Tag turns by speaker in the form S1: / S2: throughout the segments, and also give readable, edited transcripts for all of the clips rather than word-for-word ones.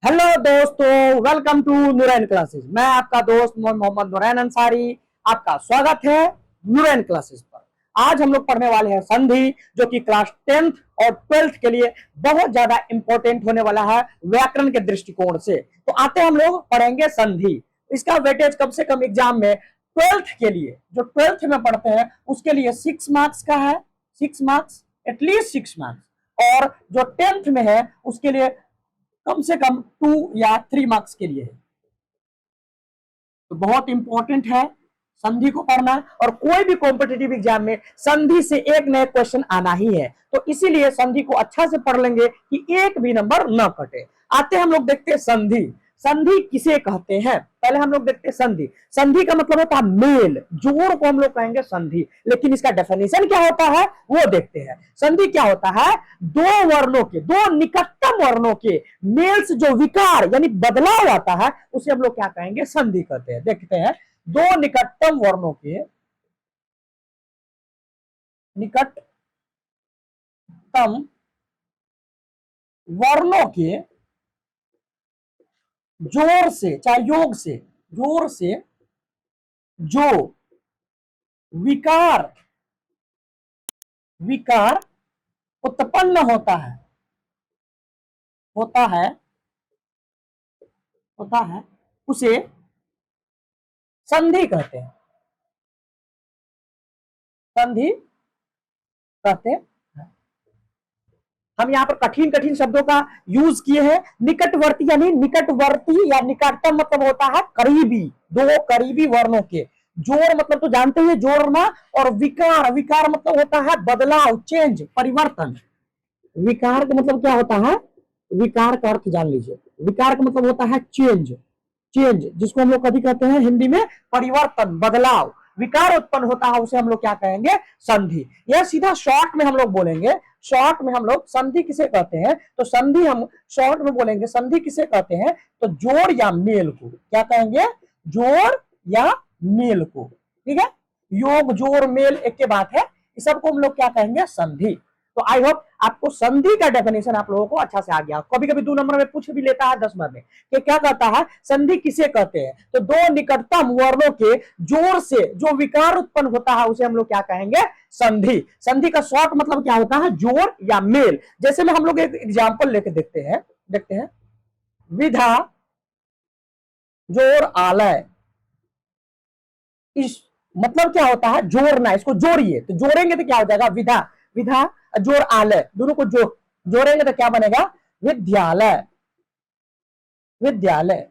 S1: Hello दोस्तों, welcome to Noorain classes. मैं आपका दोस्त मोहम्मद नूरैन अंसारी, आपका स्वागत है नूरैन क्लासेस पर। आज हम लोग पढ़ने वाले हैं संधि, जो कि क्लास 10th और 12th के लिए बहुत ज्यादा इंपॉर्टेंट होने वाला है व्याकरण के दृष्टिकोण से। तो आते हम लोग पढ़ेंगे संधि। इसका वेटेज कम से कम एग्जाम में 12th के लिए, जो 12th में पढ़ते हैं उसके लिए 6 मार्क्स का है। 6 मार्क्स, एटलीस्ट 6 मार्क्स। और जो 10th में है उसके लिए कम से कम 2 या 3 मार्क्स के लिए है। तो बहुत इंपॉर्टेंट है संधि को पढ़ना, और कोई भी कॉम्पिटिटिव एग्जाम में संधि से एक नया क्वेश्चन आना ही है। तो इसीलिए संधि को अच्छा से पढ़ लेंगे कि एक भी नंबर न कटे। आते हम लोग देखते हैं संधि। संधि किसे कहते हैं, पहले हम लोग देखते हैं संधि। संधि का मतलब होता है मेल, जोड़ को हम लोग कहेंगे संधि। लेकिन इसका डेफिनेशन क्या होता है वो देखते हैं। संधि क्या होता है? दो वर्णों के, दो निकटतम वर्णों के मेल से जो विकार यानी बदलाव आता है उसे हम लोग क्या कहेंगे? संधि कहते हैं। देखते हैं, दो निकटतम वर्णों के, निकटतम वर्णों के जोर से, चाहे योग से, जोर से जो विकार विकार उत्पन्न होता है उसे संधि कहते हैं। संधि कहते हैं। हम यहाँ पर कठिन कठिन शब्दों का यूज किए हैं। निकटवर्ती यानी निकटवर्ती या निकटतम मतलब होता है करीबी, दो करीबी वर्णों के। जोड़ मतलब तो जानते हैं जोड़ना, और विकार, विकार मतलब होता है बदलाव, चेंज, परिवर्तन। विकार का मतलब क्या होता है? विकार का अर्थ जान लीजिए। विकार का मतलब होता है चेंज, चेंज जिसको हम लोग कभी कहते हैं हिंदी में परिवर्तन, बदलाव। विकार उत्पन्न होता है उसे हम लोग क्या कहेंगे? संधि। यह सीधा शॉर्ट में हम लोग बोलेंगे। शॉर्ट में हम लोग संधि किसे कहते हैं? तो संधि हम शॉर्ट में बोलेंगे, संधि किसे कहते हैं? तो जोड़ या मेल को क्या कहेंगे? जोड़ या मेल को। ठीक है, योग जोड़ मेल एक के बात है। इस सबको हम लोग क्या कहेंगे? संधि। तो आई होप आपको संधि का डेफिनेशन आप लोगों को अच्छा से आ गया। कभी कभी 2 नंबर में पूछ भी लेता है 10 नंबर में कि क्या कहता है संधि किसे कहते हैं? तो दो निकटतम वर्णों के जोड़ से जो विकार उत्पन्न होता है उसे हम लोग क्या कहेंगे? संधि। संधि का शॉर्ट मतलब क्या होता है? जोड़ या मेल। जैसे में हम लोग एक एग्जाम्पल लेके देखते हैं। विधा जोड़ आलय। इस मतलब क्या होता है? जोड़ना, इसको जोड़िए। तो जोड़ेंगे तो क्या हो जाएगा? विधा। विधा जोड़ आलय, दोनों को जोड़ेंगे तो क्या बनेगा? विद्यालय। विद्यालय।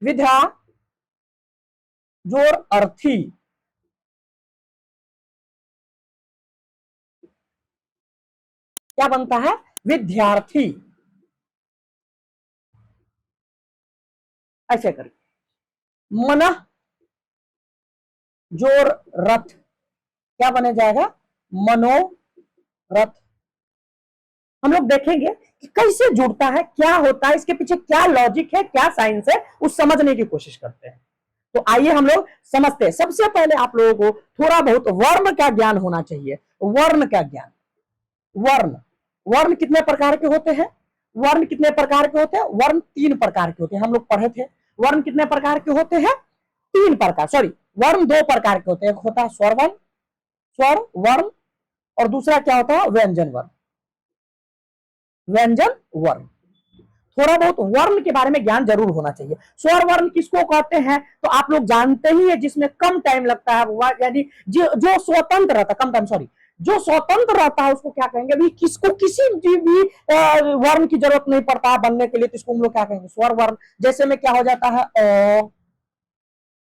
S1: विधा जोड़ अर्थी। क्या बनता है? विद्यार्थी। ऐसे करिए। मन जोड़ रथ, क्या बने जाएगा? मनोरथ। हम लोग देखेंगे कि कैसे जुड़ता है, क्या होता है, इसके पीछे क्या लॉजिक है, क्या साइंस है, उस समझने की कोशिश करते हैं। तो आइए हम लोग समझते हैं। सबसे पहले आप लोगों को थोड़ा बहुत वर्ण का ज्ञान होना चाहिए। वर्ण का ज्ञान। वर्ण, वर्ण कितने प्रकार के होते हैं? वर्ण कितने प्रकार के होते हैं? वर्ण 3 प्रकार के होते हैं। हम लोग पढ़े थे वर्ण कितने प्रकार के होते हैं? 3 प्रकार, सॉरी वर्ण 2 प्रकार के होते हैं। एक होता है स्वर वर्ण, स्वर वर्ण, और दूसरा क्या होता है? व्यंजन वर्ण। व्यंजन वर्ण। थोड़ा बहुत वर्ण के बारे में ज्ञान जरूर होना चाहिए। स्वर वर्ण किसको कहते हैं तो आप लोग जानते ही है, जिसमें कम टाइम लगता है, यानी जो स्वतंत्र रहता, कम टाइम, सॉरी, जो स्वतंत्र रहता है उसको क्या कहेंगे? भी किसको किसी भी वर्ण की जरूरत नहीं पड़ता बनने के लिए, तो इसको हम लोग क्या कहेंगे? स्वर वर्ण। जैसे में क्या हो जाता है? अ,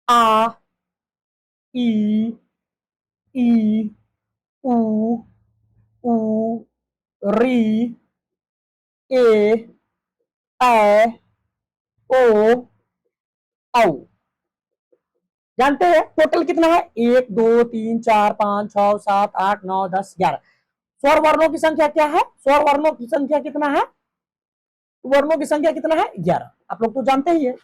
S1: आ, ई, ई, उ, ऊ, री, ए, ऐ, ओ, औ। जानते हैं टोटल कितना है? 1 2 3 4 5 6 7 8 9 10 11। स्वर वर्णों की संख्या क्या है? स्वर वर्णों की संख्या कितना है? वर्णों की संख्या कितना है? 11। आप लोग तो जानते ही है।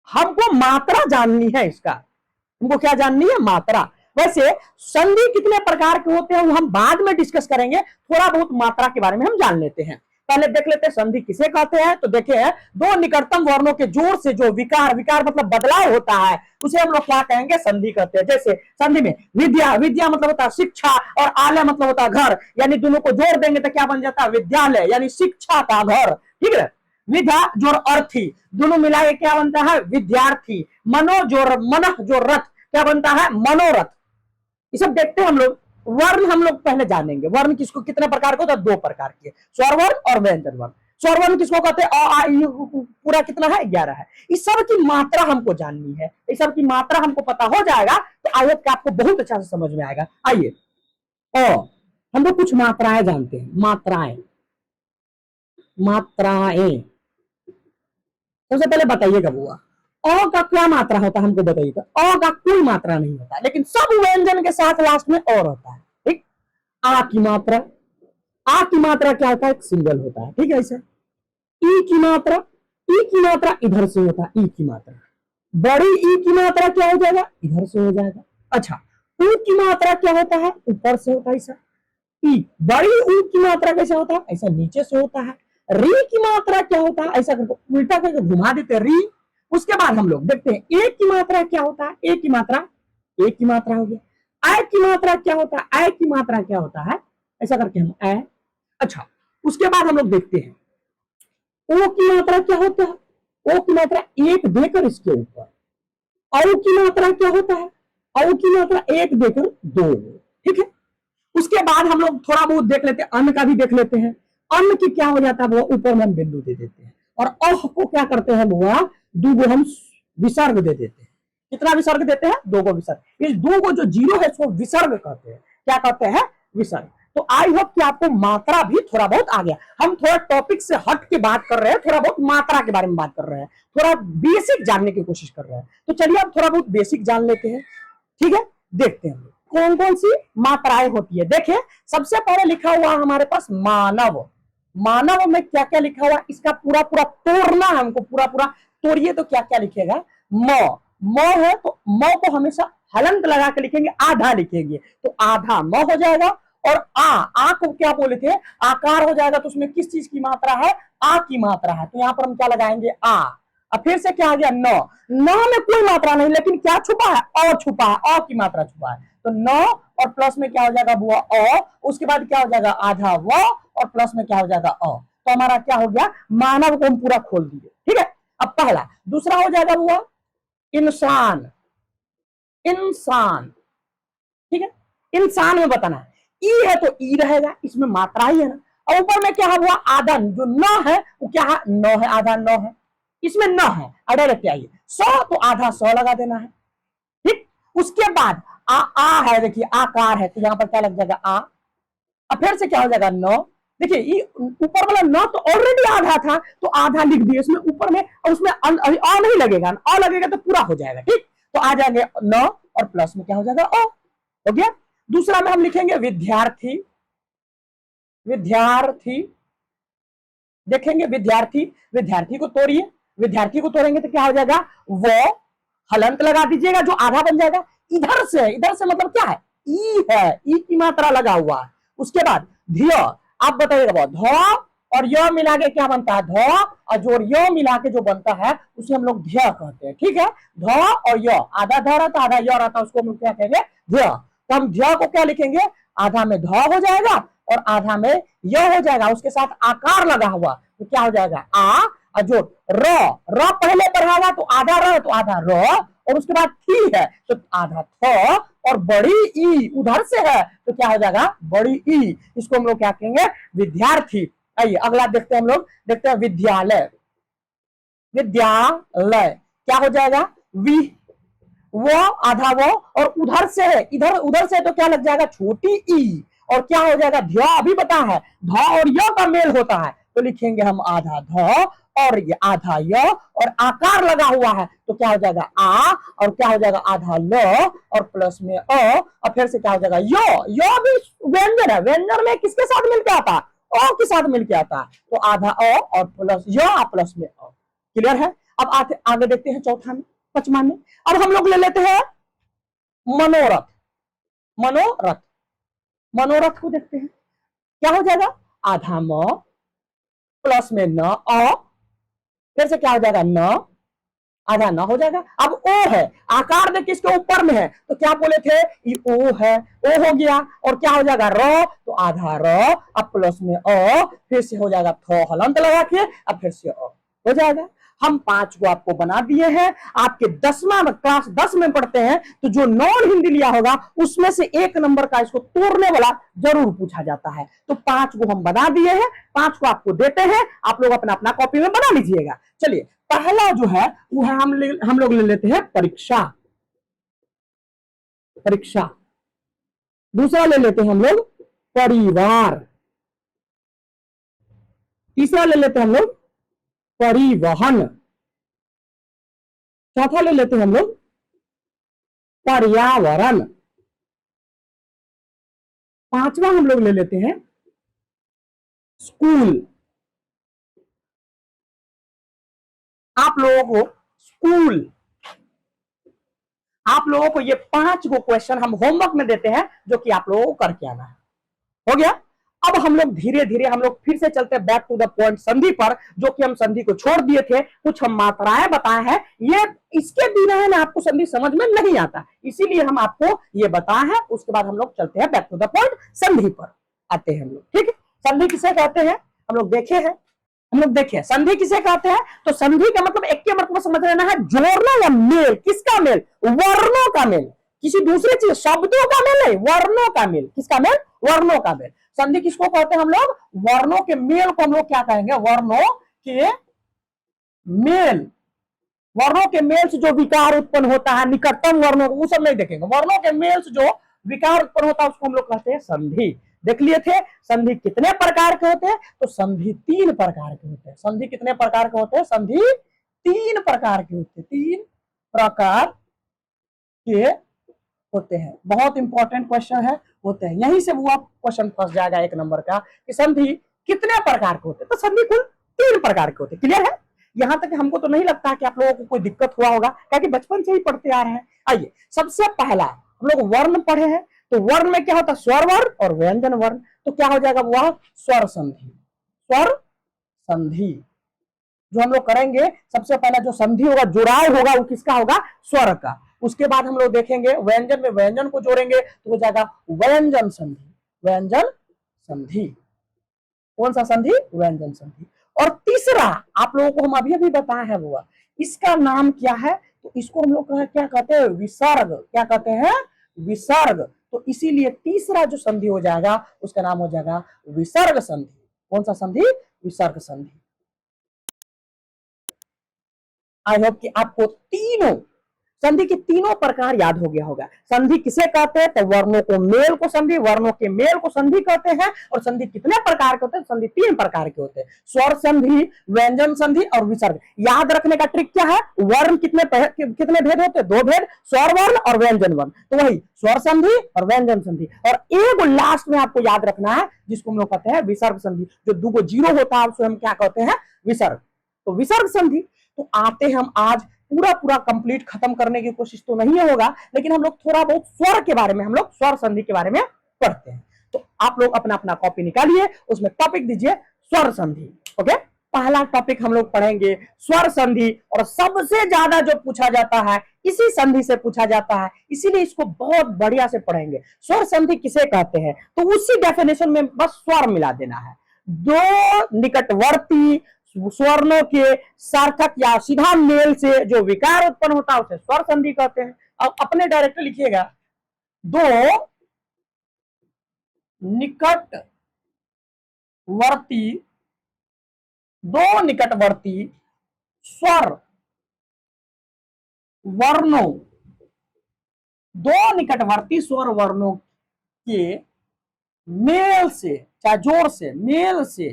S1: हमको मात्रा जाननी है इसका। हमको क्या जाननी है? मात्रा। वैसे संधि कितने प्रकार के होते हैं वो हम बाद में डिस्कस करेंगे। थोड़ा बहुत मात्रा के बारे में हम जान लेते हैं। पहले देख लेते हैं संधि किसे कहते हैं। तो देखे हैं, दो निकटतम वर्णों के जोड़ से जो विकार, विकार मतलब बदलाव होता है, उसे हम लोग क्या कहेंगे, संधि कहते हैं। जैसे संधि में विद्या, विद्या मतलब होता है शिक्षा, और आलय मतलब होता है घर, यानी दोनों को जोड़ देंगे तो क्या बन जाता है, विद्यालय यानी शिक्षा का घर। ठीक है, विद्या जोड़ अर्थी, दोनों मिला के क्या बनता है, विद्यार्थी। मनो जोड़ मन जो रथ, क्या बनता है, मनोरथ। ये सब देखते हैं हम लोग। वर्ण हम लोग पहले जानेंगे, वर्ण किसको कितने प्रकार के होता है, दो प्रकार के, स्वर वर्ण और व्यंजन वर्ण। स्वर वर्ण किसको कहते हैं, अ आ ई पूरा कितना है, 11 है। इस सब की मात्रा हमको जाननी है, इस सब की मात्रा हमको पता हो जाएगा तो आयत का आपको बहुत अच्छा से समझ में आएगा। आइए, हम लोग कुछ मात्राएं जानते हैं, मात्राएं, मात्राएं सबसे पहले बताइएगा बुआ, अ का क्या मात्रा होता है हमको बताइएगा। अ का कोई मात्रा नहीं होता, लेकिन सब व्यंजन के साथ लास्ट में और होता है। ठीक, आ की मात्रा, आ की मात्रा क्या होता है, एक सिंगल होता है। ठीक है, ऐसे ई की मात्रा, ई की मात्रा इधर से होता है, ई की मात्रा। बड़ी ई की मात्रा क्या हो जाएगा, इधर से हो जाएगा। अच्छा, ऊ की मात्रा क्या होता है, ऊपर से होता है ऐसा। ई बड़ी ऊ की मात्रा कैसे होता है, ऐसा नीचे से होता है। री की मात्रा क्या होता है, ऐसा करके उल्टा करके घुमा देते हैं, री। उसके बाद हम लोग देखते हैं ए की मात्रा क्या होता है, ए की मात्रा, ए की मात्रा हो गया। आय की मात्रा क्या होता है, आय की मात्रा क्या होता है, ऐसा करके हम आय। अच्छा, उसके बाद हम लोग देखते हैं ओ की मात्रा क्या होता है, ओ की मात्रा एक देकर इसके ऊपर। औ की मात्रा क्या होता है, औ की मात्रा एक देकर दो। ठीक है, उसके बाद हम लोग थोड़ा बहुत देख लेते हैं, अन्न का भी देख लेते हैं। अन्न की क्या हो जाता है वो, ऊपर में हम बिंदु दे देते हैं, और अह को क्या करते हैं बुआ, दो को हम विसर्ग दे देते हैं। कितना विसर्ग देते हैं, दो को विसर्ग। इस दो को जो जीरो है इसको विसर्ग कहते हैं। क्या कहते हैं, विसर्ग। तो आई होप कि आपको मात्रा भी थोड़ा बहुत आ गया। हम थोड़ा टॉपिक से हट के बात कर रहे हैं, थोड़ा बहुत मात्रा के बारे में बात कर रहे हैं, थोड़ा बेसिक जानने की कोशिश कर रहे हैं। तो चलिए अब थोड़ा बहुत बेसिक जान लेते हैं। ठीक है, देखते हैं कौन कौन सी मात्राएं होती है। देखिए, सबसे पहले लिखा हुआ हमारे पास मानव। मानव में क्या क्या लिखा हुआ, इसका पूरा पूरा तोड़ना है हमको, पूरा पूरा तोड़िए तो क्या क्या लिखेगा, म है तो म को हमेशा हलंत लगा के लिखेंगे, आधा लिखेंगे तो आधा म हो जाएगा। और आ को क्या बोले थे, आकार हो जाएगा, तो उसमें किस चीज की मात्रा है, आ की मात्रा है, तो यहां पर हम क्या लगाएंगे, आ। अब फिर से क्या आ गया, न। न में कोई मात्रा नहीं, लेकिन क्या छुपा है, अ छुपा है, अ की मात्रा छुपा है। तो न और प्लस में क्या हो जाएगा बुआ, अ। उसके बाद क्या हो जाएगा, आधा व, और प्लस में क्या हो जाएगा, अ। तो हमारा क्या हो गया, मानव को हम पूरा खोल दिए। ठीक है, अब पहला। दूसरा हो जाएगा बुआ, इंसान। इंसान, ठीक है, इंसान में बताना है। ई है तो ई रहेगा, इसमें मात्रा ही है ना। और ऊपर में क्या हुआ, आधा, जो न है वो क्या है, न है, आधा न है, इसमें न है। डायरेक्ट आइए, 100 तो आधा 100 लगा देना है। ठीक, उसके बाद आ है, देखिए आकार है, तो यहां पर क्या लग जाएगा, आ। अब फिर से क्या हो जाएगा, न। देखिए ऊपर वाला न तो ऑलरेडी आधा था, तो आधा लिख दिए इसमें ऊपर में, और उसमें अ नहीं लगेगा, अ लगेगा तो पूरा हो जाएगा। ठीक, तो आ जाएंगे न, और प्लस में क्या हो जाएगा, अ। हो गया। दूसरा में हम लिखेंगे विद्यार्थी। विद्यार्थी, देखेंगे विद्यार्थी, विद्यार्थी को तोड़िए, विद्यार्थी को तोड़ेंगे तो क्या हो जाएगा, वो हलंत लगा दीजिएगा, जो आधा बन जाएगा। इधर से, इधर से मतलब क्या है, ई है, ई की मात्रा लगा हुआ है। उसके बाद धिय, आप बताइएगा, ध और य मिला के क्या बनता है, ध, और जो य मिला के जो बनता है उसे हम लोग ध्य कहते हैं। ठीक है, ध और य, आधा ध रहता आधा य रहता, उसको हम लोग क्या कहेंगे, ध्य। तो हम ध्य को क्या लिखेंगे, आधा में ध हो जाएगा और आधा में य हो जाएगा, उसके साथ आकार लगा हुआ, तो क्या हो जाएगा, आ। और जो र पहले बढ़ाएगा तो आधा र, तो आधा र, और उसके बाद थी है तो आधा थ, और बड़ी ई उधर से है तो क्या हो जाएगा, बड़ी ई। इसको हम लोग क्या कहेंगे, विद्यार्थी। आइए अगला देखते हैं, हम लोग देखते हैं विद्यालय। विद्यालय क्या हो जाएगा, वी, वो आधा वो, और उधर से है, इधर उधर से तो क्या लग जाएगा, छोटी ई, और क्या हो जाएगा, ध्या। अभी पता है ध और य का मेल होता है, तो लिखेंगे हम आधा ध और ये आधा य, और आकार लगा हुआ है तो क्या हो जाएगा, आ, और क्या हो जाएगा, आधा ल, और प्लस में अ, और फिर से क्या हो जाएगा, यो भी व्यंजन है, व्यंजन में किसके साथ मिलके आता है, अ के साथ मिलके आता है, तो आधा अ और प्लस य, प्लस में अ। क्लियर है। अब आगे देखते हैं चौथा में, पचमा में। अब हम लोग ले लेते हैं मनोरथ। मनोरथ, मनोरथ को देखते हैं, क्या हो जाएगा, आधा म, प्लस में न अ, फिर से क्या हो जाएगा न, आधा न हो जाएगा। अब ओ है, आकार देखिए इसके ऊपर में है, तो क्या बोले थे ये ओ है, ओ हो गया, और क्या हो जाएगा र, तो आधा र, अब प्लस में अ, फिर से हो जाएगा थ हलंत लगा के, अब फिर से अ हो जाएगा। हम 5 को आपको बना दिए हैं। आपके 10वां में, क्लास 10 में पढ़ते हैं तो जो नॉन हिंदी लिया होगा उसमें से 1 नंबर का इसको तोड़ने वाला जरूर पूछा जाता है। तो 5 को हम बना दिए हैं, 5 को आपको देते हैं, आप लोग अपना अपना कॉपी में बना लीजिएगा। चलिए पहला जो है वो है हम लोग ले लेते हैं परीक्षा, परीक्षा। दूसरा ले लेते हैं हम लोग परिवार। तीसरा ले लेते हैं हम लोग परिवहन। चौथा ले लेते हैं हम लोग पर्यावरण। पांचवा हम लोग ले लेते हैं स्कूल। आप लोगों को स्कूल, आप लोगों को ये 5 को क्वेश्चन हम होमवर्क में देते हैं जो कि आप लोगों को करके आना है। हो गया। अब हम लोग धीरे धीरे हम लोग फिर से चलते हैं बैक टू द पॉइंट संधि पर, जो कि हम संधि को छोड़ दिए थे। कुछ हम मात्राएं बताए हैं, ये इसके बिना है ना आपको संधि समझ में नहीं आता, इसीलिए हम आपको ये बताए हैं। उसके बाद हम लोग चलते हैं बैक टू द पॉइंट संधि पर आते हैं हम लोग। ठीक है, संधि किसे कहते हैं हम लोग देखे हैं। हम लोग देखिए संधि किसे कहते हैं, तो संधि का मतलब एक के मतलब समझ लेना है, जोड़ना या मेल। किसका मेल, वर्णों का मेल, किसी दूसरी चीज शब्दों का मेल नहीं, वर्णों का मेल। किसका मेल, वर्णों का मेल। संधि किसको कहते हैं हम लोग, वर्णों के मेल को हम लोग क्या कहेंगे, वर्णों के मेल। वर्णों के मेल से जो विकार उत्पन्न होता है, निकटतम वर्णों को, वो सब नहीं देखेंगे। वर्णों के मेल से जो विकार उत्पन्न होता है उसको हम लोग कहते हैं संधि। देख लिए थे संधि कितने प्रकार के होते हैं, तो संधि 3 प्रकार के होते हैं। संधि कितने प्रकार के होते हैं, संधि 3 प्रकार के होते हैं, 3 प्रकार के होते हैं। बहुत इंपॉर्टेंट क्वेश्चन है, होते हैं। यहीं से वो आप क्वेश्चन फंस जाएगा 1 नंबर का कि संधि कितने प्रकार के होते हैं। तो संधि कुल 3 प्रकार के होते हैं। क्लियर है। यहां तक हमको तो नहीं लगता कि आप लोगों को कोई दिक्कत हुआ होगा, क्योंकि बचपन से ही पढ़ते आ रहे हैं। आइए सबसे पहला हम लोग वर्ण पढ़े हैं, तो वर्ण में क्या होता है, स्वर वर्ण और व्यंजन वर्ण। तो क्या हो जाएगा वह स्वर संधि। स्वर संधि जो हम लोग करेंगे, सबसे पहला जो संधि होगा, जुड़ाव होगा, वो किसका होगा, स्वर का। उसके बाद हम लोग देखेंगे व्यंजन में व्यंजन को जोड़ेंगे तो हो जाएगा व्यंजन संधि। व्यंजन संधि कौन सा संधि, व्यंजन संधि। और तीसरा आप लोगों को हम अभी अभी बताया है वो, इसका नाम क्या है, तो इसको हम लोग क्या कहते हैं, विसर्ग। क्या कहते हैं, विसर्ग। तो इसीलिए तीसरा जो संधि हो जाएगा उसका नाम हो जाएगा विसर्ग संधि। कौन सा संधि, विसर्ग संधि। आई होप कि आपको तीनों संधि के तीनों प्रकार याद हो गया होगा। संधि किसे कहते हैं, तो वर्णों को मेल को संधि, वर्णों के मेल को संधि कहते हैं। और संधि कितने प्रकार के होते हैं, संधि 3 प्रकार के होते हैं, स्वर संधि, व्यंजन संधि और विसर्ग। याद रखने का ट्रिक क्या है, वर्ण कितने भेद होते हैं, 2 भेद, स्वर वर्ण और व्यंजन वर्ण। तो वही स्वर संधि और व्यंजन संधि। और एक लास्ट में आपको याद रखना है जिसको हम लोग कहते हैं विसर्ग संधि। जो 2 जीरो होता है उसको हम क्या कहते हैं, विसर्ग। तो विसर्ग संधि। तो आते हम आज पूरा पूरा कंप्लीट खत्म करने की कोशिश तो नहीं होगा, लेकिन हम लोग थोड़ा बहुत स्वर के बारे में, हम लोग स्वर संधि के बारे में पढ़ते हैं। तो आप लोग अपना अपना कॉपी निकालिए, उसमें टॉपिक दीजिए स्वर संधि। ओके, पहला टॉपिक हम लोग पढ़ेंगे स्वर संधि। और सबसे ज्यादा जो पूछा जाता है इसी संधि से पूछा जाता है, इसीलिए इसको बहुत बढ़िया से पढ़ेंगे। स्वर संधि किसे कहते हैं, तो उसी डेफिनेशन में बस स्वर मिला देना है। 2 निकटवर्ती स्वर्णों के सार्थक या सीधा मेल से जो विकार उत्पन्न होता है उसे स्वर संधि कहते हैं। अब अपने डायरेक्ट लिखिएगा, 2 निकटवर्ती, 2 निकटवर्ती स्वर वर्णों, 2 निकटवर्ती स्वर वर्णों के मेल से, चाहे जोर से, मेल से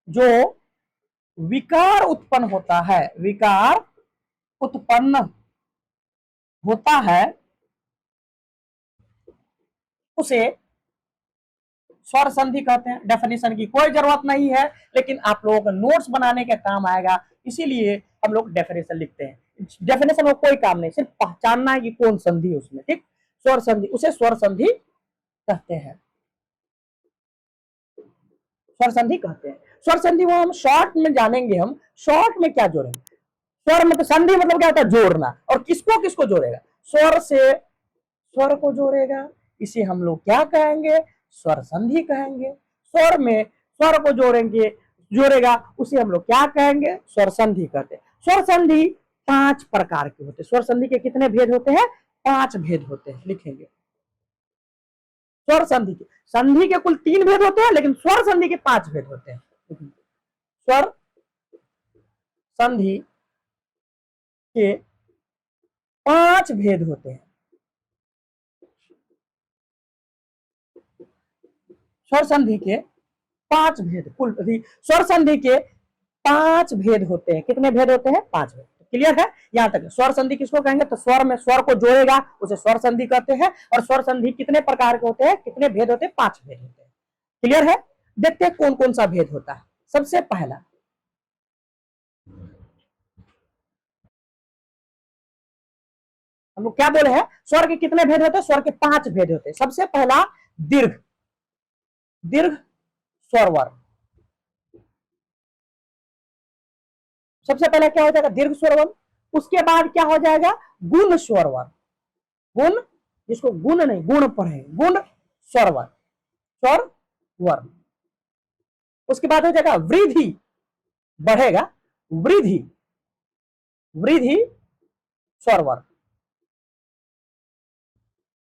S1: जो विकार उत्पन्न होता है, विकार उत्पन्न होता है, उसे स्वर संधि कहते हैं। डेफिनेशन की कोई जरूरत नहीं है, लेकिन आप लोगों को नोट्स बनाने के काम आएगा, इसीलिए हम लोग डेफिनेशन लिखते हैं। डेफिनेशन में कोई काम नहीं, सिर्फ पहचानना है कि कौन संधि है उसमें। ठीक, स्वर संधि, उसे स्वर संधि कहते हैं। स्वर संधि कहते हैं। स्वर संधि वो हम शॉर्ट में जानेंगे, हम शॉर्ट में क्या जोड़ेंगे। स्वर मतलब संधि मतलब क्या होता है, जोड़ना, और किसको किसको जोड़ेगा, स्वर से स्वर को जोड़ेगा, इसे हम लोग क्या कहेंगे, स्वर संधि कहेंगे। स्वर में स्वर को जोड़ेंगे, जोड़ेगा, उसे हम लोग क्या कहेंगे, स्वर संधि कहते हैं। स्वर संधि 5 प्रकार के होते हैं। स्वर संधि के कितने भेद होते हैं, 5 भेद होते हैं, लिखेंगे। स्वर संधि के कुल 3 भेद होते हैं, लेकिन स्वर संधि के 5 भेद होते हैं। स्वर संधि के 5 भेद होते हैं। स्वर संधि के 5 भेद, कुल स्वर संधि के 5 भेद होते हैं। कितने भेद होते हैं, 5 भेद। क्लियर है यहां तक। स्वर संधि किसको कहेंगे, तो स्वर में स्वर को जोड़ेगा उसे स्वर संधि कहते हैं। और स्वर संधि कितने प्रकार के होते हैं, कितने भेद होते हैं, 5 भेद होते हैं। क्लियर है। देखते हैं कौन कौन सा भेद होता है। सबसे पहला, हम लोग क्या बोले हैं, स्वर के कितने भेद होते हैं, स्वर के 5 भेद होते हैं। सबसे पहला दीर्घ, दीर्घ स्वर वर्ण। सबसे पहले क्या हो जाएगा, दीर्घ स्वर वर्ण। उसके बाद क्या हो जाएगा, गुण स्वर वर्ण। गुण, जिसको गुण नहीं गुण पढ़े, गुण स्वर वर्ण, स्वर वर्ण। उसके बाद हो जाएगा वृद्धि, बढ़ेगा, वृद्धि, वृद्धि स्वर वर्ण।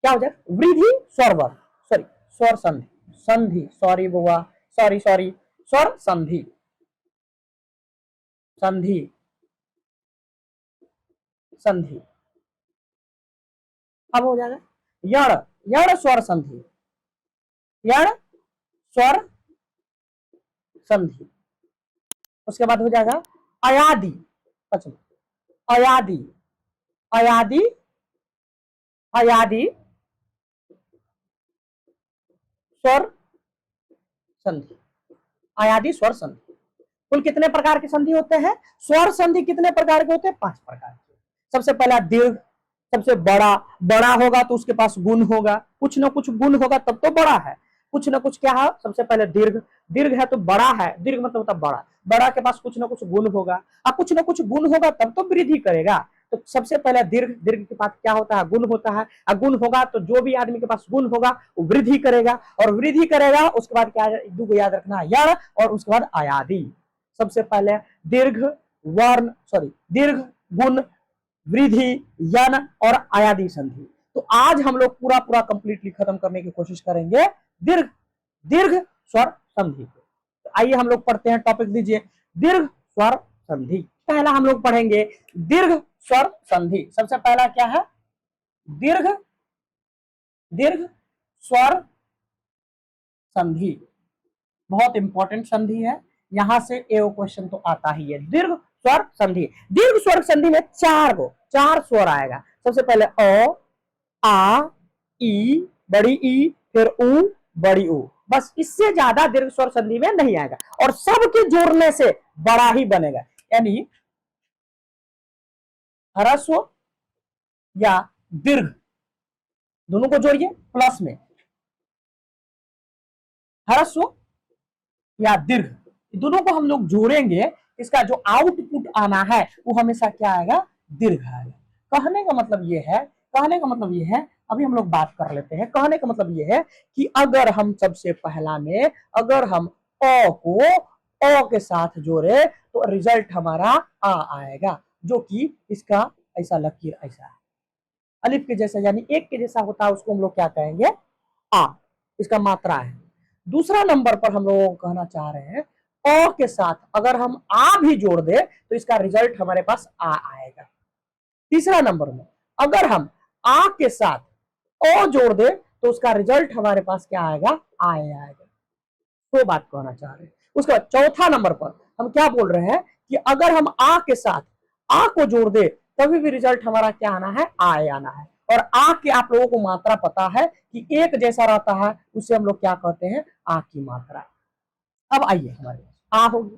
S1: क्या हो जाएगा, वृद्धि स्वर वर्ण, सॉरी स्वर संधि, संधि, सॉरी बुआ, सॉरी सॉरी, स्वर संधि, संधि, संधि। अब हो जाएगा यण, यण स्वर संधि, यण स्वर संधि। उसके बाद हो जाएगा अयादि, अयादि, अयादि, अयादि स्वर संधि, अयादि स्वर संधि। कुल कितने प्रकार के संधि होते हैं, स्वर संधि कितने प्रकार के होते हैं, 5 प्रकार के। सबसे पहला दीर्घ, सबसे बड़ा, बड़ा होगा तो उसके पास गुण होगा, कुछ ना कुछ गुण होगा तब तो बड़ा है, कुछ ना कुछ क्या है। सबसे पहले दीर्घ, दीर्घ है तो बड़ा है, दीर्घ मतलब होता बड़ा, बड़ा के पास कुछ ना कुछ गुण होगा, और कुछ ना कुछ गुण होगा तब तो वृद्धि करेगा। तो सबसे पहले दीर्घ, दीर्घ के पास क्या होता है, गुण होता है, और गुण होगा तो जो भी आदमी के पास गुण होगा वो वृद्धि करेगा, और वृद्धि करेगा उसके बाद क्या, दो याद रखना, यण, और उसके बाद अयादि। सबसे पहले दीर्घ वर्ण, सॉरी दीर्घ, गुण, वृद्धि, यण और अयादि संधि। तो आज हम लोग पूरा पूरा कंप्लीटली खत्म करने की कोशिश करेंगे दीर्घ, दीर्घ स्वर संधि को। तो आइए हम लोग पढ़ते हैं, टॉपिक दीजिए दीर्घ स्वर संधि। पहला हम लोग पढ़ेंगे दीर्घ स्वर संधि। सबसे पहला क्या है, दीर्घ, दीर्घ स्वर संधि, बहुत इंपॉर्टेंट संधि है, यहां से एओ क्वेश्चन तो आता ही है। दीर्घ स्वर संधि, दीर्घ स्वर संधि में 4 स्वर आएगा। सबसे पहले अ, आ, ई, बड़ी ई, फिर उ, बड़ी उ, बस इससे ज्यादा दीर्घ स्वर संधि में नहीं आएगा, और सबके जोड़ने से बड़ा ही बनेगा। यानी ह्रस्व या दीर्घ दोनों को जोड़िए प्लस में, ह्रस्व या दीर्घ दोनों को हम लोग जोड़ेंगे, इसका जो आउटपुट आना है वो हमेशा क्या आएगा, दीर्घ आएगा। कहने का मतलब ये है, कहने का मतलब ये है, अभी हम लोग बात कर लेते हैं। कहने का मतलब ये है कि अगर हम सबसे पहला में अगर हम अ को अ के साथ जोड़े तो रिजल्ट हमारा आ आएगा, जो कि इसका ऐसा लकीर ऐसा है, अलिफ के जैसा, यानी एक के जैसा होता है, उसको हम लोग क्या कहेंगे, आ, इसका मात्रा है। दूसरा नंबर पर हम लोग कहना चाह रहे हैं अ के साथ अगर हम आ भी जोड़ दे तो इसका रिजल्ट हमारे पास आ आएगा। तीसरा नंबर में अगर हम आ के साथ ओ जोड़ दे तो उसका रिजल्ट हमारे पास क्या आएगा, आएगा। तो बात कहना चाह रहे हैं। उसके बाद चौथा नंबर पर हम क्या बोल रहे हैं कि अगर हम आ के साथ आ को जोड़ दे तभी भी रिजल्ट हमारा क्या आना है, आए आना है। और आ की आप लोगों को मात्रा पता है कि एक जैसा रहता है, उसे हम लोग क्या कहते हैं, आ की मात्रा। अब आइए हमारे आ हो गया,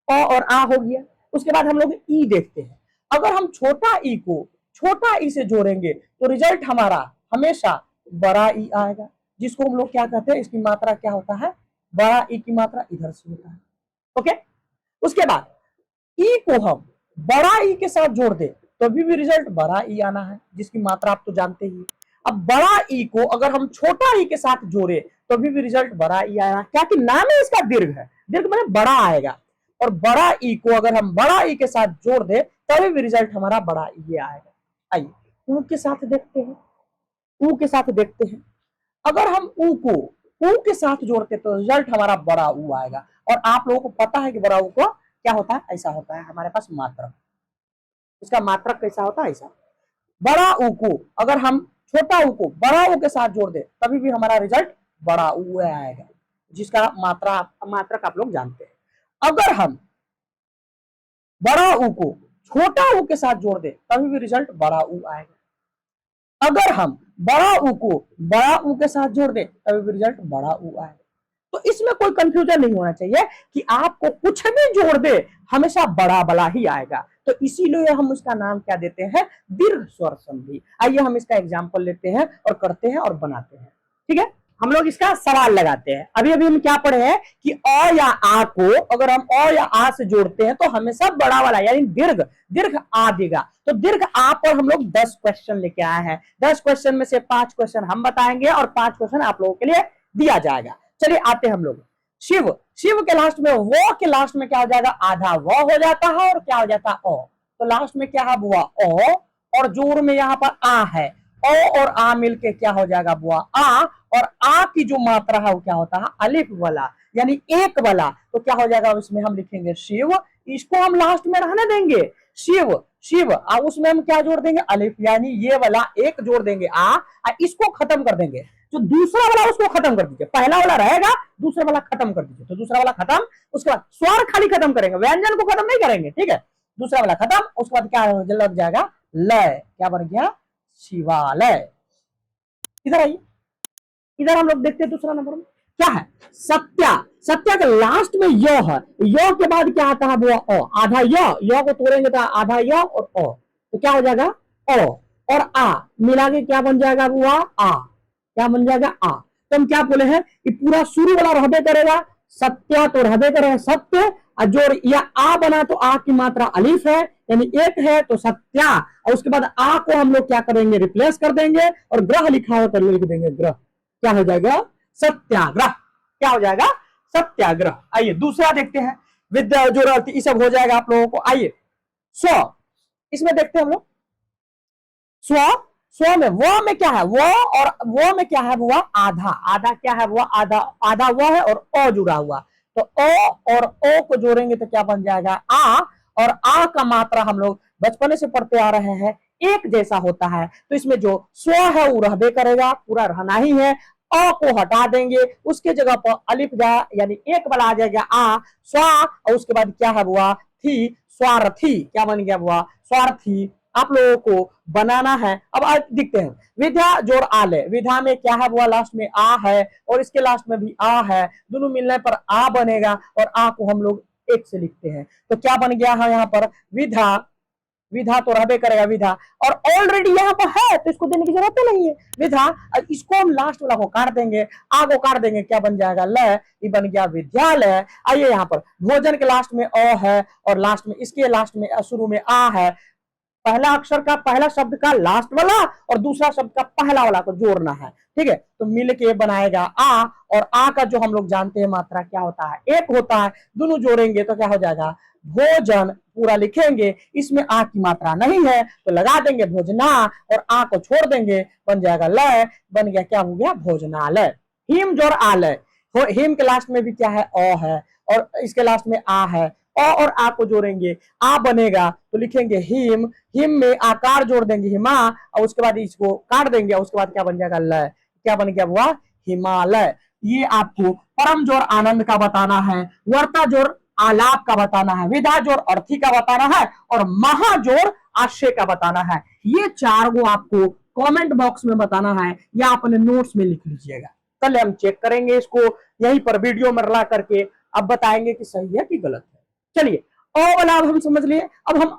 S1: अ और आ हो गया। उसके बाद हम लोग ई देखते हैं। अगर हम छोटा ई को छोटा ई से जोड़ेंगे तो रिजल्ट हमारा हमेशा बड़ा ई आएगा, जिसको हम लोग क्या कहते हैं, इसकी मात्रा क्या होता है, बड़ा ई की मात्रा इधर से होता है। ओके, उसके बाद ई को हम बड़ा ई के साथ जोड़ दे तो भी रिजल्ट बड़ा ई आना है, जिसकी मात्रा आप तो जानते ही। अब बड़ा ई को अगर हम छोटा ई के साथ जोड़े तो भी रिजल्ट बड़ा ई आएगा, क्या कि नाम है इसका दीर्घ है, दीर्घ मैंने बड़ा आएगा। और बड़ा ई को अगर हम बड़ा ई के साथ जोड़ दे तभी भी रिजल्ट हमारा बड़ा ई आएगा। आइए ऊ के साथ देखते हैं, ऊ के साथ देखते हैं। अगर हम ऊ को ऊ के साथ जोड़ते तो रिजल्ट हमारा बड़ा ऊ आएगा। और आप लोगों को पता है कि बड़ा ऊ को क्या होता है, ऐसा होता है हमारे पास मात्रक। इसका मात्रक कैसा होता है, ऐसा। बड़ा ऊ को अगर हम छोटा ऊ को बड़ा ऊ के साथ जोड़ दे तभी भी हमारा रिजल्ट बड़ा ऊ आएगा, जिसका मात्रक आप लोग जानते हैं। अगर हम बड़ा ऊ को छोटा ऊ के साथ जोड़ दे तभी भी रिजल्ट बड़ा ऊ आएगा। अगर हम बड़ा ऊ को बड़ा ऊ के साथ जोड़ दे तभी भी रिजल्ट बड़ा ऊ आएगा। तो इसमें कोई कंफ्यूजन नहीं होना चाहिए कि आपको कुछ भी जोड़ दे हमेशा बड़ा बड़ा ही आएगा। तो इसीलिए हम उसका नाम क्या देते हैं, दीर्घ स्वर संधि। आइए हम इसका एग्जाम्पल लेते हैं और करते हैं और बनाते हैं। ठीक है, हम लोग इसका सवाल लगाते हैं। अभी अभी हम क्या पढ़े हैं कि अ या आ को अगर हम अ या आ से जोड़ते हैं तो हमेशा बड़ा वाला यानी दीर्घ आ देगा। तो दीर्घ आ पर हम लोग 10 क्वेश्चन लेके आए हैं। 10 क्वेश्चन में से 5 क्वेश्चन हम बताएंगे और 5 क्वेश्चन आप लोगों के लिए दिया जाएगा। चलिए आते हम लोग शिव। शिव के लास्ट में वो के लास्ट में क्या हो जाएगा, आधा व हो जाता है और क्या हो जाता है ओ। तो लास्ट में क्या है बुआ ओ, और जोड़ में यहाँ पर आ है, ओ और आ मिलके क्या हो जाएगा बुआ आ। और आ की जो मात्रा है वो क्या होता है अलिफ वाला यानी एक वाला। तो क्या हो जाएगा उसमें हम लिखेंगे शिव, इसको हम लास्ट में रहने देंगे शिव शिव। उसमें हम क्या जोड़ देंगे अलिफ यानी ये वाला एक जोड़ देंगे आ, इसको खत्म कर देंगे। जो दूसरा वाला उसको खत्म कर दीजिए, पहला वाला रहेगा दूसरा वाला खत्म कर दीजिए। तो दूसरा वाला खत्म, उसके बाद स्वर खाली खत्म करेंगे, व्यंजन को खत्म नहीं करेंगे। ठीक है, दूसरा वाला खत्म, उसके बाद क्या लग जाएगा लय, क्या बन गया शिवालय। इधर आइए, इधर हम लोग देखते हैं दूसरा नंबर में क्या है सत्या। सत्या के लास्ट में य है, य के बाद क्या आता है वो ओ, आधा य को तोड़ेंगे तो आधा य और ओ, तो क्या हो जाएगा ओ और आ मिला के क्या बन जाएगा वो आ, क्या बन जाएगा आ। तो हम क्या बोले हैं कि पूरा शुरू वाला रहबे करेगा, सत्या तो रहबे करेगा सत्य, और जो या आ बना तो आ की मात्रा अलिफ है यानी एक है तो सत्या, और उसके बाद आ को हम लोग क्या करेंगे रिप्लेस कर देंगे और ग्रह लिखा हो तो लिख देंगे ग्रह, क्या हो जाएगा सत्याग्रह, क्या हो जाएगा सत्याग्रह। आइए दूसरा देखते हैं विद्या जो ये सब हो जाएगा आप लोगों को। आइए स्व, इसमें देखते हैं हम लोग स्व। स्व में वो में क्या है वो, और वो में क्या है वो आधा, आधा क्या है वो आधा, आधा वो है और ओ जुड़ा हुआ। तो ओ और ओ को जोड़ेंगे तो क्या बन जाएगा आ, और आ का मात्रा हम लोग बचपन से पढ़ते आ रहे हैं एक जैसा होता है। तो इसमें जो स्व है वो रहबे करेगा, पूरा रहना ही है। अ को हटा देंगे, उसके जगह पर अलिफ जा यानी एक वाला आ जाएगा आ स्वा, और उसके बाद क्या है हुआ थी स्वार्थी, क्या बन गया हुआ स्वार्थी। आप लोगों को बनाना है। अब आज दिखते हैं विद्या जोड़ आलय। विद्या में क्या है हुआ लास्ट में आ है और इसके लास्ट में भी आ है, दोनों मिलने पर आ बनेगा और आ को हम लोग एक से लिखते हैं। तो क्या बन गया है यहाँ पर विधा, विधा तो रहबे करेगा विधा, और ऑलरेडी यहाँ पर है तो इसको देने की जरूरत नहीं है विधा। इसको हम लास्ट वाला को काट देंगे, आ को काट देंगे, क्या बन जाएगा ल, ये बन गया विद्यालय। आइए यहाँ पर भोजन के लास्ट में अ है और लास्ट में इसके लास्ट में शुरू में आ है। पहला अक्षर का पहला शब्द का लास्ट वाला और दूसरा शब्द का पहला वाला को जोड़ना है। ठीक है, तो मिल के बनाएगा आ, और आ का जो हम लोग जानते हैं मात्रा क्या होता है एक होता है, दोनों जोड़ेंगे तो क्या हो जाएगा भोजन, पूरा लिखेंगे। इसमें आ की मात्रा नहीं है तो लगा देंगे भोजना और आ को छोड़ देंगे, बन जाएगा लय, बन गया क्या हो गया भोजनालय। हिम जोड़ आलय, हिम के लास्ट में भी क्या है अ है और इसके लास्ट में आ है, अ और आ को जोड़ेंगे आ बनेगा तो लिखेंगे हिम, हिम में आकार जोड़ देंगे हिमा, और उसके बाद इसको काट देंगे, उसके बाद क्या बन जाएगा लय, क्या बन गया हुआ हिमालय। ये आपको परम जोड़ आनंद का बताना है, वर्ता जोड़ आलाप का बताना है, विधा जोड़ अर्थी का बताना है और महाजोड़ आशय का बताना है। ये चार को आपको कमेंट बॉक्स में बताना है या अपने नोट्स में लिख लीजिएगा। कल हम चेक करेंगे इसको यहीं पर वीडियो में ला करके, अब बताएंगे कि सही है कि गलत है। चलिए ओ वाला अब हम समझ लिए, अब हम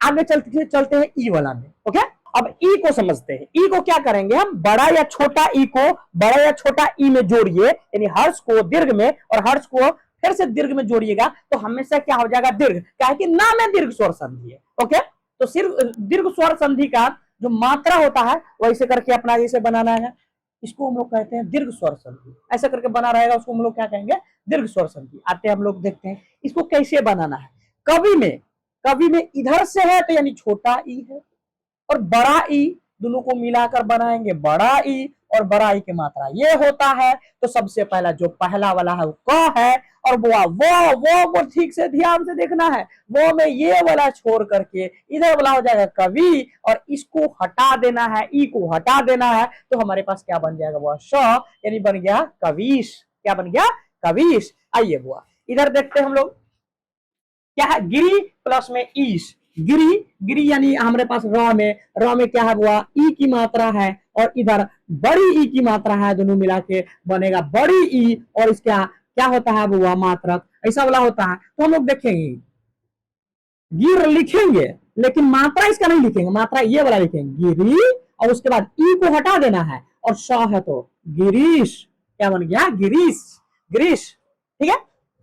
S1: आगे चलते हैं ई वाला में। ओके, अब ई को समझते हैं। ई को क्या करेंगे हम, बड़ा या छोटा ई को बड़ा या छोटा ई में जोड़िए, यानी हर्ष को दीर्घ में और हर्ष को फिर से दीर्घ में जोड़िएगा तो हमेशा क्या हो जाएगा, दीर्घ। क्या है कि नाम है दीर्घ स्वर संधि है। ओके, तो सिर्फ दीर्घ स्वर संधि का जो मात्रा होता है वैसे करके अपना जैसे बनाना है, इसको हम लोग कहते हैं दीर्घ स्वर संधि। ऐसा करके बना रहेगा उसको हम लोग क्या कहेंगे, दीर्घ स्वर संधि। आते हम लोग देखते हैं इसको कैसे बनाना है। कवि में इधर से है तो यानी छोटा ई है, और बड़ा ई दोनों को मिलाकर बनाएंगे बड़ा ई, और बड़ा ई की मात्रा ये होता है। तो सबसे पहला जो पहला वाला है वो क है, और वो ठीक से ध्यान से देखना है। वो में ये वाला छोड़ करके इधर वाला हो जाएगा कवि, और इसको हटा देना है, ई को हटा देना है, तो हमारे पास क्या बन जाएगा, वो श, यानी बन गया कविश। क्या बन गया, कविश। आइए बुआ इधर देखते हैं हम लोग, क्या है, गिरी प्लस में ईश। गिरी यानी हमारे पास र में क्या है बुआ, ई की मात्रा है, और इधर बड़ी ई की मात्रा है, दोनों मिला के बनेगा बड़ी ई, और इसका क्या होता है बुआ, मात्रक ऐसा वाला होता है। तो हम लोग देखेंगे गिर लिखेंगे लेकिन मात्रा इसका नहीं लिखेंगे, मात्रा ये वाला लिखेंगे गिरी, और उसके बाद ई को हटा देना है, और श है तो गिरीश। क्या बन गया, गिरीश, गिरीश। ठीक है,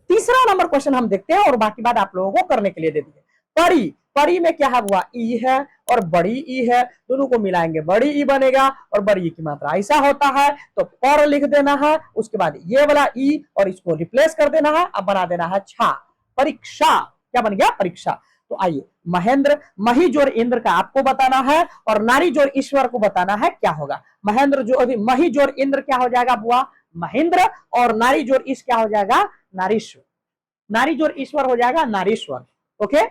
S1: तीसरा नंबर क्वेश्चन हम देखते हैं, और बाकी बात आप लोगों को करने के लिए दे दिए। परी में क्या है हुआ, ई है और बड़ी ई है, दोनों को मिलाएंगे बड़ी ई बनेगा, और बड़ी ई की मात्रा ऐसा होता है। तो पर लिख देना है, उसके बाद ये वाला ई और इसको रिप्लेस कर देना है, अब बना देना है छा, परीक्षा। क्या बन गया, परीक्षा। तो आइए, महेंद्र, मही जोड़ इंद्र का आपको बताना है, और नारी जोड़ ईश्वर को बताना है क्या होगा। मही जोड़ इंद्र क्या हो जाएगा बुआ, महेंद्र, और नारी जोड़ ईश क्या हो जाएगा, नारीश्वर। नारी जोड़ ईश्वर हो जाएगा नारीश्वर। ओके,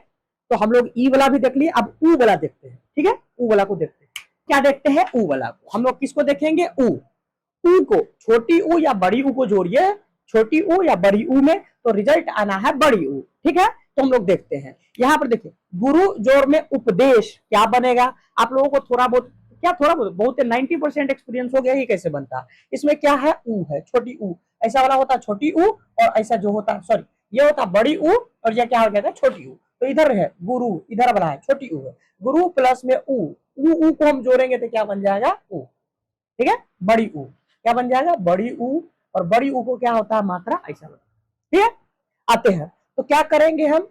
S1: तो हम लोग ई वाला भी देख लिए, अब ऊ वाला देखते हैं। ठीक है, ऊ वाला को देखते हैं। क्या देखते हैं, ऊ वाला को। हम लोग किसको देखेंगे, ऊ को छोटी ऊ या बड़ी ऊ को जोड़िए, छोटी ऊ या बड़ी ऊ में, तो रिजल्ट आना है बड़ी ऊ। ठीक है, तो हम लोग देखते हैं यहाँ पर। देखिए, गुरु जोड़ में उपदेश क्या बनेगा, आप लोगों को थोड़ा बहुत 90% एक्सपीरियंस हो गया ये कैसे बनता है। इसमें क्या है, ऊ है, छोटी ऊ, ऐसा वाला होता है छोटी ऊ, और ऐसा जो होता है, सॉरी, ये होता बड़ी ऊ, और ये क्या हो जाता है, छोटी ऊ। तो इधर है गुरु, इधर वाला है छोटी ऊ है, गुरु प्लस में ऊ को हम जोड़ेंगे तो क्या बन जाएगा, ऊ। ठीक है, बड़ी ऊ क्या बन जाएगा, बड़ी ऊ, और बड़ी ऊ को क्या होता है, मात्रा ऐसा होता है। ठीक है, आते हैं तो क्या करेंगे हम,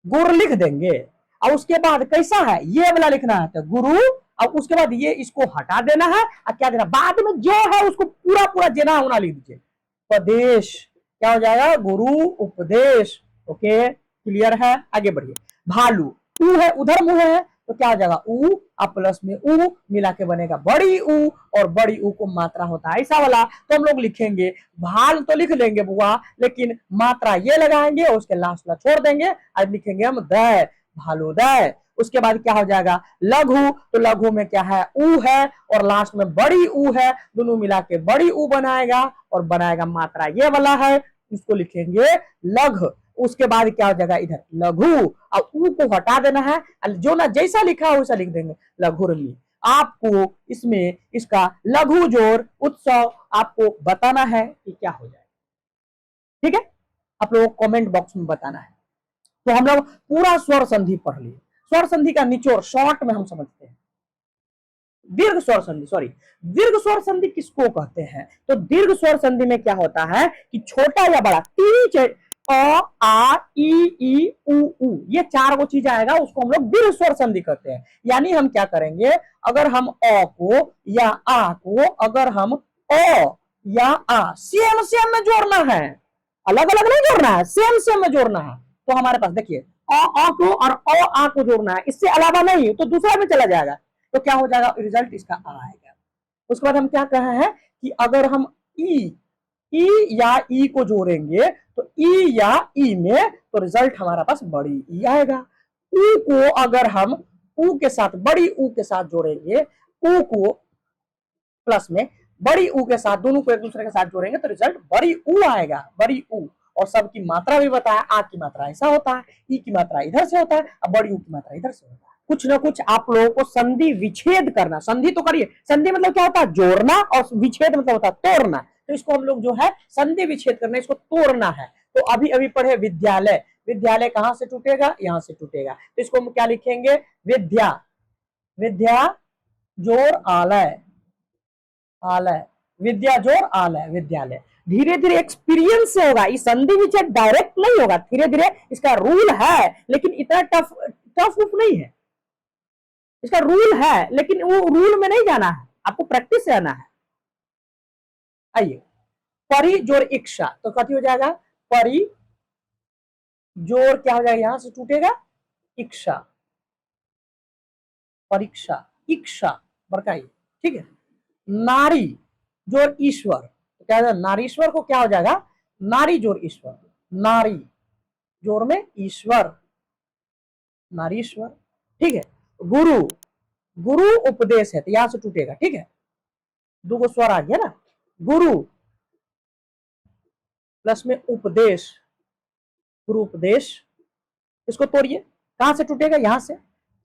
S1: गुर लिख देंगे, और उसके बाद कैसा है, ये वाला लिखना है, तो गुरु, और उसके बाद ये इसको हटा देना है, और क्या देना, बाद में जो है उसको पूरा जेना होना लिख दीजिए, उपदेश। क्या हो जाएगा, गुरु उपदेश। ओके, क्लियर है, आगे बढ़िए। भालू, ऊ है, उधर मुंह है, तो क्या हो जाएगा, ऊ प्लस में ऊ मिला के बनेगा बड़ी ऊ, और बड़ी ऊ को मात्रा होता है ऐसा वाला। तो हम लोग लिखेंगे भाल तो लिख लेंगे बुआ, लेकिन मात्रा ये लगाएंगे और उसके लास्ट ला छोड़ देंगे, आज लिखेंगे हम दय, भालूदय। उसके बाद क्या हो जाएगा, लघु, तो लघु में क्या है, ऊ है, और लास्ट में बड़ी ऊ है, दोनों मिला के बड़ी ऊ बनाएगा, और बनाएगा मात्रा ये वाला है, इसको लिखेंगे लघु। उसके बाद क्या हो जाएगा, इधर लघु, और ऊ को हटा देना है, जो ना जैसा लिखा है वैसा लिख देंगे, लघुर्मी। आपको इसमें इसका लघु जोड़ उत्सव आपको बताना है कि क्या हो जाए। ठीक है, आप लोगों को कमेंट बॉक्स में बताना है। तो हम लोग पूरा स्वर संधि पढ़ लिए, स्वर संधि का निचोड़ शॉर्ट में हम समझते हैं। दीर्घ स्वर संधि, सॉरी, दीर्घ स्वर संधि किसको कहते हैं, तो दीर्घ स्वर संधि में क्या होता है कि छोटा या बड़ा, तीन अ आ ई उ, ये चार वो चीज आएगा, उसको हम लोग दीर्घ स्वर संधि कहते हैं। यानी हम क्या करेंगे, अगर हम अ को या आ को, अगर हम अ या आ सेम में जोड़ना है, अलग अलग नहीं जोड़ना है, सेम में जोड़ना है, तो हमारे पास देखिए अ को और अ आ को जोड़ना है, इससे अलावा नहीं तो दूसरा में चला जाएगा, तो क्या हो जाएगा, रिजल्ट इसका आ आएगा। उसके बाद हम क्या कहे हैं कि अगर हम ई या ई को जोड़ेंगे, तो ई या ई में तो रिजल्ट हमारा पास बड़ी ई आएगा। ऊ को अगर हम ऊ के साथ, बड़ी ऊ के साथ जोड़ेंगे, ऊ को प्लस में बड़ी ऊ के साथ, दोनों को एक दूसरे के साथ जोड़ेंगे तो रिजल्ट बड़ी ऊ आएगा, बड़ी ऊ। और सबकी मात्रा भी बताया, आ की मात्रा ऐसा होता है, ई की मात्रा इधर से होता है, और बड़ी ऊ की मात्रा इधर से होता है। कुछ ना कुछ आप लोगों को संधि विच्छेद करना, संधि तो करिए, संधि मतलब क्या होता है, जोड़ना, और विच्छेद मतलब होता है तोड़ना, तो इसको हम लोग जो है संधि विच्छेद करना, इसको तोड़ना है। तो अभी अभी पढ़े विद्यालय, विद्यालय कहां से टूटेगा, यहां से टूटेगा, तो इसको हम क्या लिखेंगे, विद्या, विद्या जोर आलय, आलय, विद्या जोर आलय, विद्यालय। धीरे धीरे एक्सपीरियंस से होगा, इस संधि विच्छेद डायरेक्ट नहीं होगा, धीरे धीरे इसका रूल है, लेकिन इतना टफ टफ नहीं है। इसका रूल है, लेकिन वो रूल में नहीं जाना है, आपको प्रैक्टिस से आना है। आइए, परि जोर इक्षा, तो कथी हो जाएगा, परि जोर क्या हो जाएगा, यहां से टूटेगा इक्षा, परीक्षा, इक्षा बड़का, ठीक है। नारी जोर ईश्वर, तो क्या होगा, नारीश्वर को क्या हो जाएगा, नारी जोर ईश्वर, नारी जोर में ईश्वर, नारीश्वर, ठीक है। गुरु, गुरु उपदेश है, तो यहां से टूटेगा, ठीक है, दो गो स्वर आ गया ना, गुरु प्लस में उपदेश, गुरु उपदेश, इसको तोड़िए, कहां से टूटेगा, यहां से।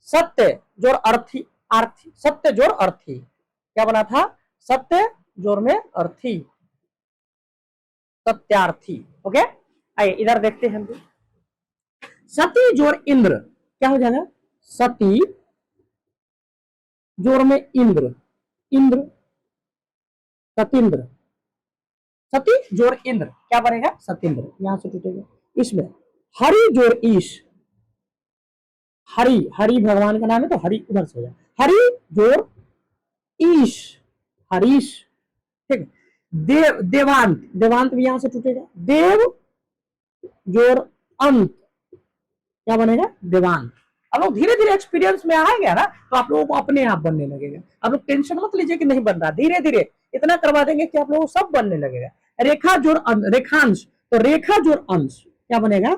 S1: सत्य जोर अर्थी, अर्थी, सत्य जोर अर्थी, क्या बना था, सत्य जोर में अर्थी, सत्यार्थी, ओके। आइए इधर देखते हैं हम, सती जोर इंद्र, क्या हो जाएगा, सती जोर में इंद्र, इंद्र, सतीन्द्र, सती जोर इंद्र, क्या बनेगा, सतीन्द्र, यहां से टूटेगा। इसमें हरि जोर ईश, हरि, हरि भगवान का नाम है, तो हरि उधर से हो जाए, हरि जोर ईश, हरीश, ठीक है। देव, देवांत, देवांत भी यहां से टूटेगा, देव जोर अंत, क्या बनेगा, देवांत। अब लोग धीरे धीरे एक्सपीरियंस में आएगा ना, तो आप लोगों को अपने आप बनने लगेगा। आप लोग टेंशन मत लीजिए कि नहीं बन रहा, धीरे धीरे इतना करवा देंगे कि आप लोगों को सब बनने लगेगा। रेखा जोर रेखांश, तो रेखा जोर अंश, क्या बनेगा,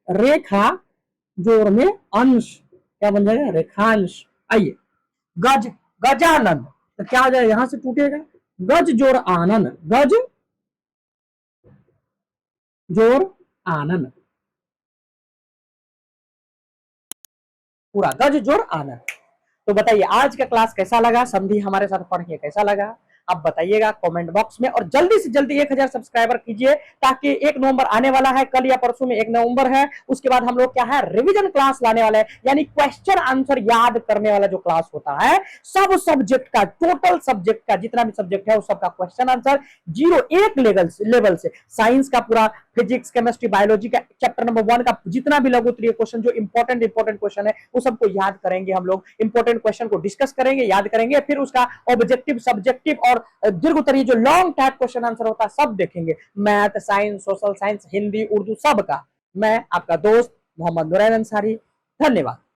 S1: रेखा जोर में अंश, क्या बन जाएगा, रेखांश। आइए, गज, गजानंद, तो क्या हो जाएगा, यहां से टूटेगा, गज जोर आनंद, गज जोर आनंद, पूरा गज जोर आनंद। तो बताइए आज का क्लास कैसा लगा, संधि हमारे साथ पढ़ के कैसा लगा, आप बताइएगा कमेंट बॉक्स में। और जल्दी से जल्दी 1000 सब्सक्राइबर कीजिए, ताकि 1 नवंबर आने वाला है, कल या परसों में 1 नवंबर है, उसके बाद हम लोग क्या है, रिवीजन क्लास लाने वाले हैं, यानी क्वेश्चन आंसर याद करने वाला जो क्लास होता है, सब सब्जेक्ट का, टोटल सब्जेक्ट का जितना भी सब्जेक्ट है उस सबका क्वेश्चन आंसर 0-1 लेवल से, साइंस का पूरा, फिजिक्स, केमिस्ट्री, बायोलॉजी का चैप्टर नंबर 1 का जितना भी लघु उत्तरीय क्वेश्चन, जो इंपॉर्टेंट क्वेश्चन है, वो सबको याद करेंगे हम लोग, इंपॉर्टेंट क्वेश्चन को डिस्कस करेंगे, याद करेंगे, फिर उसका ऑब्जेक्टिव, सब्जेक्टिव और दीर्घ उत्तरीय जो लॉन्ग टाइप क्वेश्चन आंसर होता है सब देखेंगे, math, science, social science, Hindi, Urdu, सबका। मैं आपका दोस्त मोहम्मद नूरैन अंसारी, धन्यवाद।